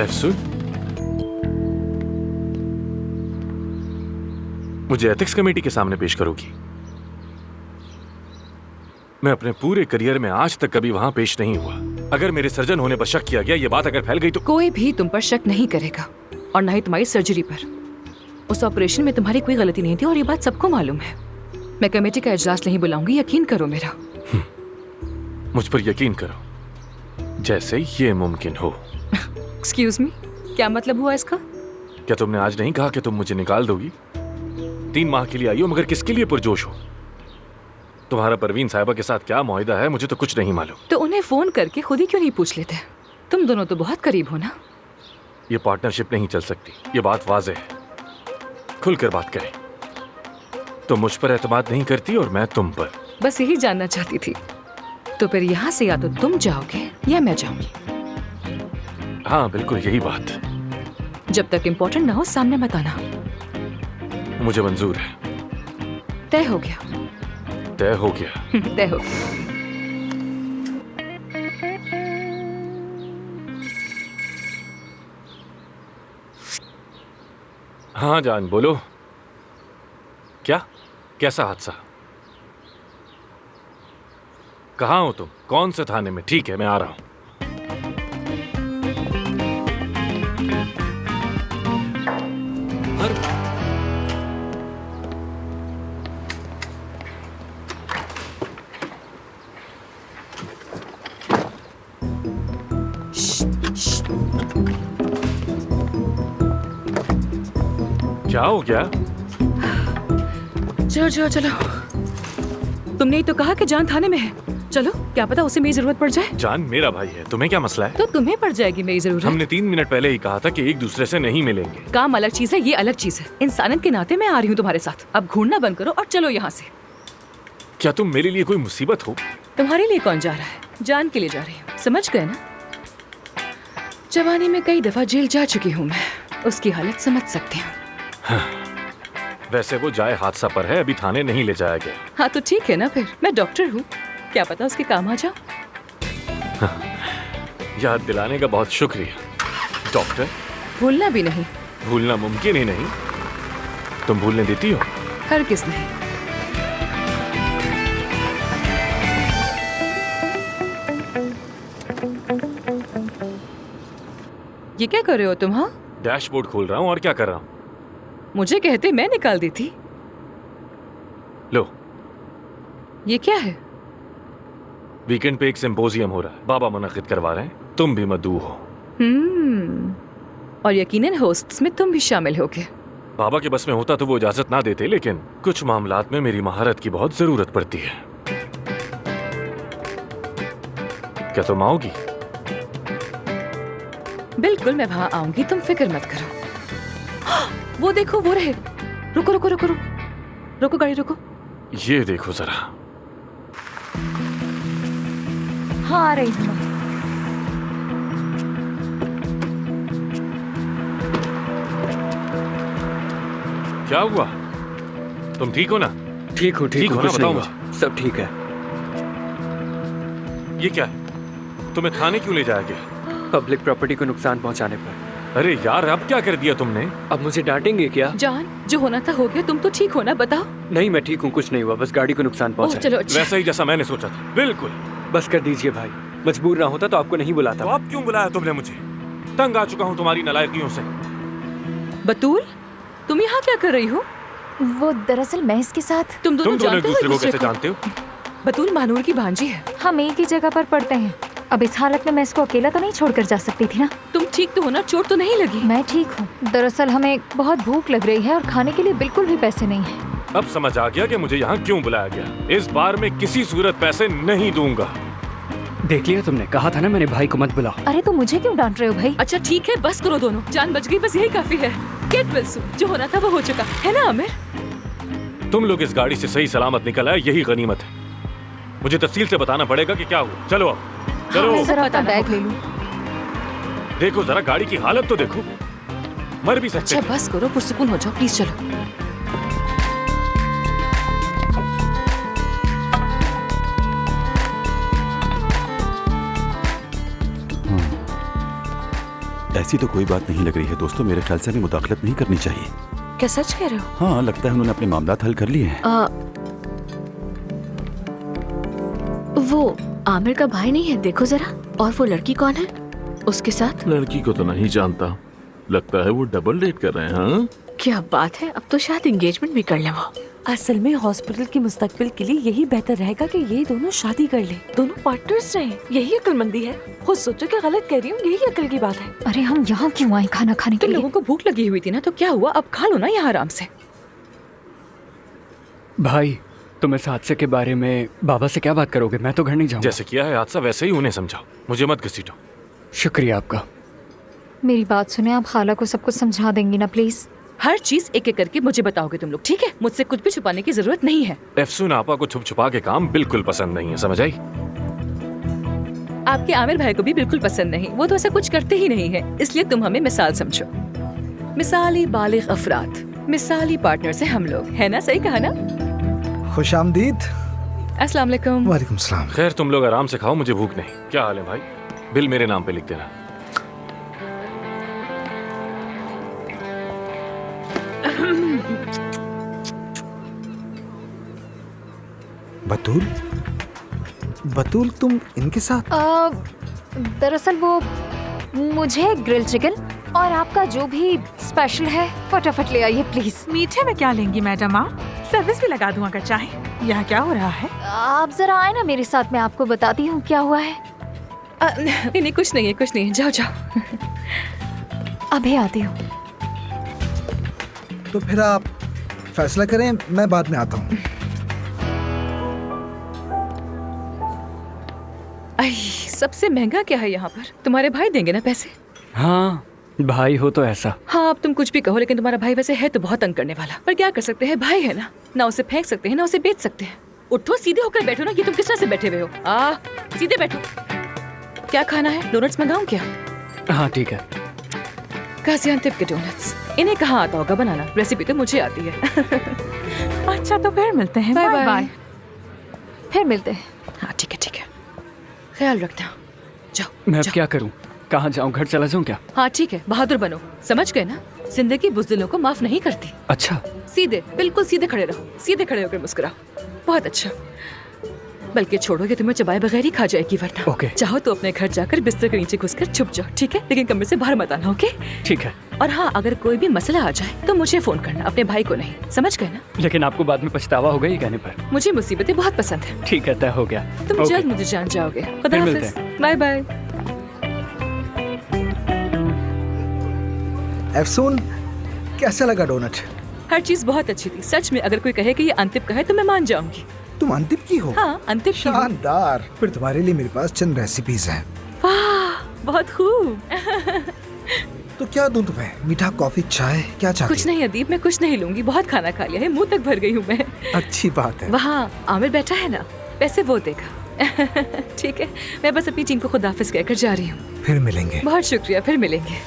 अफसून, मुझे ethics committee के सामने पेश करोगी? मैं अपने पूरे करियर में आज तक कभी वहां पेश नहीं हुआ। अगर मेरे सर्जन होने पर शक किया गया, ये बात अगर फैल गई तो कोई भी तुम पर शक नहीं करेगा, और ना ही तुम्हारी सर्जरी पर। उस ऑपरेशन में तुम्हारी कोई गलती नहीं थी और ये बात सबको मालूम है। मैं कमेटी का इजलास नहीं बुलाऊंगी, यकीन करो मेरा। मुझ पर यकीन करो, जैसे ये मुमकिन हो। एक्सक्यूज मी, क्या मतलब हुआ इसका? क्या तुमने आज नहीं कहा कि तुम मुझे निकाल दोगी? 3 माह के लिए आई हो, मगर किसके लिए पुरजोश हो? तुम्हारा परवीन साहिबा के साथ क्या मुआहिदा है, मुझे तो कुछ नहीं मालूम। तो उन्हें फोन करके खुद ही क्यों नहीं पूछ लेते? तुम दोनों तो बहुत करीब हो ना। ये पार्टनरशिप नहीं चल सकती, ये बात वाज़ेह है। खुलकर बात करें। तुम मुझ पर एतमाद नहीं करती और मैं तुम पर। बस यही जानना चाहती थी। तो फिर यहाँ से या तो तुम जाओगे या मैं जाऊंगी। हाँ, बिल्कुल यही बात। जब तक इम्पोर्टेंट ना हो सामने मत आना। मुझे मंजूर है। तय हो गया। तय हो गया। तय हो गया। हाँ जान, बोलो। क्या? कैसा हादसा? कहाँ हो तुम? कौन से थाने में? ठीक है, मैं आ रहा हूं। क्या हो गया? चलो चलो चलो। तुमने ही तो कहा कि जान थाने में है। चलो, क्या पता उसे मेरी जरूरत पड़ जाए। जान मेरा भाई है, तुम्हें क्या मसला है? तो तुम्हें पड़ जाएगी मेरी जरूरत। हमने 3 मिनट पहले ही कहा था कि एक दूसरे से नहीं मिलेंगे। काम अलग चीज है, ये अलग चीज है। इंसानियत के नाते मैं आ रही हूँ तुम्हारे साथ। अब घूरना बंद करो और चलो यहाँ से। क्या तुम मेरे लिए कोई मुसीबत हो? तुम्हारे लिए कौन जा रहा है? जान के लिए जा रही हूँ, समझ गए ना? जवानी में कई दफा जेल जा चुकी हूँ मैं, उसकी हालत समझ सकती हूँ। वैसे वो जाए हादसा पर है, अभी थाने नहीं ले जाया गया। हाँ तो ठीक है ना, फिर मैं डॉक्टर हूँ, क्या पता उसके काम आ जाओ। याद दिलाने का बहुत शुक्रिया। डॉक्टर? भूलना भी नहीं। भूलना मुमकिन ही नहीं। तुम भूलने देती हो? हरगिज़ नहीं। ये क्या कर रहे हो तुम? हाँ, डैशबोर्ड खोल रहा हूँ। और क्या कर रहा हूँ? मुझे कहते मैं निकाल देती। लो, ये क्या है? वीकेंड पे एक सिंपोजियम हो रहा है, बाबा मुनक्किद करवा रहे हैं, तुम भी मदऊ हो। और यकीनन होस्ट्स में तुम भी शामिल होगे। बाबा के बस में होता तो वो इजाजत ना देते, लेकिन कुछ मामलात में मेरी महारत की बहुत जरूरत पड़ती है। क्या तुम आओगी? बिल्कुल, मैं वहां आऊंगी, तुम फिक्र मत करो। वो देखो, वो रहे। रुको रुको रुको रुको रुको, गाड़ी रुको। ये देखो जरा। हाँ, आ रही हूँ। क्या हुआ? तुम ठीक हो ना? ठीक हूँ, ठीक हो ना? कुछ बताओ नहीं हुआ, सब ठीक है। ये क्या है? तुम्हें थाने क्यों ले जाया गया? पब्लिक प्रॉपर्टी को नुकसान पहुंचाने पर। अरे यार, अब क्या कर दिया तुमने? अब मुझे डांटेंगे क्या? जान, जो होना था हो गया। तुम तो ठीक हो ना? बताओ। नहीं, मैं ठीक हूँ, कुछ नहीं हुआ, बस गाड़ी को नुकसान ओह, पहुंचा। चलो अच्छा। वैसा ही जैसा मैंने सोचा था, बिल्कुल। बस कर दीजिए भाई, मजबूर ना होता तो आपको नहीं बुलाता। तो अब क्यों बुलाया तुमने मुझे? तंग आ चुका हूँ तुम्हारी नालायकियों से। बतूल, तुम यहाँ क्या कर रही हो? वो दरअसल मैं इसके साथ। तुम दोनों तुम दोनों एक जानते हो दूसरे को एक दूसरे कैसे जानते हो? बतूल मानूर की भांजी है। हम एक ही जगह पर पढ़ते हैं। अब इस हालत में मैं इसको अकेला तो नहीं छोड़कर जा सकती थी ना। तुम ठीक तो हो ना? चोट तो नहीं लगी? मैं ठीक हूँ। दरअसल हमें बहुत भूख लग रही है और खाने के लिए बिल्कुल भी पैसे नहीं है। अब समझ आ गया कि मुझे यहाँ क्यों बुलाया गया। इस बार मैं किसी सूरत पैसे नहीं दूंगा। देख लिया तुमने, कहा था ना मैंने भाई को मत बुलाओ। अरे तो मुझे क्यों डांट रहे हो भाई? अच्छा ठीक है, बस करो दोनों। जान बच गई, बस यही काफी है। Get well soon. जो होना था वो हो चुका है ना आमिर? तुम लोग इस गाड़ी से सही सलामत निकल आए, यही गनीमत है। मुझे तफसील से बताना पड़ेगा कि क्या हुआ। चलो अब, चलो। मैं जरा अपना बताना बैग ले लूं। देखो जरा, गाड़ी की हालत तो देखो, मर भी सकते अच्छा थे। बस करो, पुरसुकून हो जाओ प्लीज। चलो। ऐसी तो कोई बात नहीं लग रही है दोस्तों, मेरे ख्याल से हमें मुदाखलत नहीं करनी चाहिए। क्या सच कह रहे हो? हाँ, लगता है उन्होंने अपने मामलात हल कर लिए हैं। वो आमिर का भाई नहीं है, देखो जरा। और वो लड़की कौन है उसके साथ? लड़की को तो नहीं जानता, लगता है वो डबल डेट कर रहे हैं। हाँ? क्या बात है, अब तो शायद एंगेजमेंट भी कर लें वो। असल में हॉस्पिटल की मुस्तकबिल के लिए यही बेहतर रहेगा कि ये दोनों शादी कर ले, दोनों पार्टनर्स रहें। यही अक्लमंदी है। खुद सोचो कि गलत कह रही हूँ, यही अकल की बात है। अरे हम यहाँ क्यों आए खाना खाने के तुम लिए? लोगों को भूख लगी हुई थी ना, तो क्या हुआ, अब खा लो ना यहाँ आराम से। भाई तुम इस हादसे के बारे में बाबा से क्या बात करोगे? मैं तो घर नहीं जाऊंगा। जैसे किया है हादसा वैसे ही उन्हें समझाओ, मुझे मत घसीटो। शुक्रिया आपका। मेरी बात सुने, आप खाला को सब कुछ समझा देंगी ना प्लीज? हर चीज एक एक करके मुझे बताओगे तुम लोग, ठीक है? मुझसे कुछ भी छुपाने की जरूरत नहीं है। एफसून आपा को छुप छुपा के काम बिल्कुल पसंद नहीं है, समझ आई? आपके आमिर भाई को भी बिल्कुल पसंद नहीं, वो तो ऐसा कुछ करते ही नहीं है। इसलिए तुम हमें मिसाल समझो। मिसाली बालिग अफराद, मिसाली पार्टनर से हम लोग, है ना? सही कहा ना? खुशामदीद। अस्सलाम वालेकुम। वालेकुम सलाम। खैर तुम लोग आराम से खाओ, मुझे भूख नहीं। क्या हाल है भाई? बिल मेरे नाम पे लिख देना। बतूल, बतूल तुम इनके साथ? दरअसल वो मुझे ग्रिल चिकन और आपका जो भी स्पेशल है फटाफट ले आइए प्लीज। मीठे में क्या लेंगी मैडम आप? सर्विस भी लगा दूं अगर चाहें। यहाँ क्या हो रहा है? आप जरा आए ना मेरे साथ, मैं आपको बताती हूँ क्या हुआ है। नहीं नहीं, कुछ नहीं है, कुछ नहीं है, जाओ जाओ। अभी आती हूँ। तो फिर आप फैसला करें, मैं बाद में आता हूँ। आई, सबसे महंगा क्या है यहाँ पर? तुम्हारे भाई देंगे ना पैसे? हाँ भाई हो तो ऐसा। हाँ, अब तुम कुछ भी कहो, लेकिन तुम्हारा भाई वैसे है तो बहुत तंग करने वाला। पर क्या कर सकते हैं, भाई है ना उसे फेंक सकते हैं ना उसे बेच सकते हैं। उठो, सीधे होकर बैठो ना। ये तुम किस तरह से बैठे हुए हो? सीधे बैठो। क्या खाना है? डोनट्स मंगाऊं क्या? हाँ ठीक है। गाजियान्तेप के डोनट्स, इन्हें कहाँ आता होगा बनाना? रेसिपी तो मुझे आती है। अच्छा, तो फिर मिलते हैं। Bye bye bye. फिर मिलते हैं। हाँ ठीक है, ठीक है, ख्याल रखना। जाओ मैं अब जाओ। क्या करूँ? कहाँ जाऊँ? घर चला जाऊँ क्या? हाँ ठीक है, बहादुर बनो, समझ गए ना? जिंदगी बुज़दिलों को माफ नहीं करती। अच्छा सीधे, बिल्कुल सीधे खड़े रहो, सीधे खड़े होकर मुस्कुराओ। बहुत अच्छा। बल्कि छोड़ो, ये तुम्हें चबाए बगैर ही खा जाएगी वरना। ओके। चाहो तो अपने घर जाकर बिस्तर के नीचे घुसकर छुप जाओ, ठीक है? लेकिन कमरे से बाहर मत आना, ओके? ठीक है। और हाँ, अगर कोई भी मसला आ जाए तो मुझे फोन करना, अपने भाई को नहीं, समझ गए ना? लेकिन आपको बाद में पछतावा होगा ये कहने पर। मुझे मुसीबतें बहुत पसंद है। ठीक है, तय हो गया। तुम ओके। जल्द मुझे जान जाओगे। खुदा फिर मिलते हाफिज, बाय बाय। एफसून, कैसा लगा डोनट? हर चीज बहुत अच्छी थी, सच में। अगर कोई कहे कि ये अंतिम का है तो मैं मान जाऊंगी। तुम अंतिम की हो? हाँ, अंतिम की हूँ। शानदार। फिर तुम्हारे लिए मेरे पास चंद रेसिपीज हैं। वाह, बहुत खूब। तो क्या दूं तुम्हें? मीठा, कॉफी, चाय, क्या चाहती कुछ नहीं अदीब, मैं कुछ नहीं लूंगी। बहुत खाना खा लिया है, मुंह तक भर गई हूँ मैं। हो? अच्छी बात है। वहाँ आमिर बैठा है ना, पैसे वो देगा। ठीक है, मैं बस अपनी टीम को खुदाफिज कहकर जा रही हूँ। फिर मिलेंगे। बहुत शुक्रिया, फिर मिलेंगे।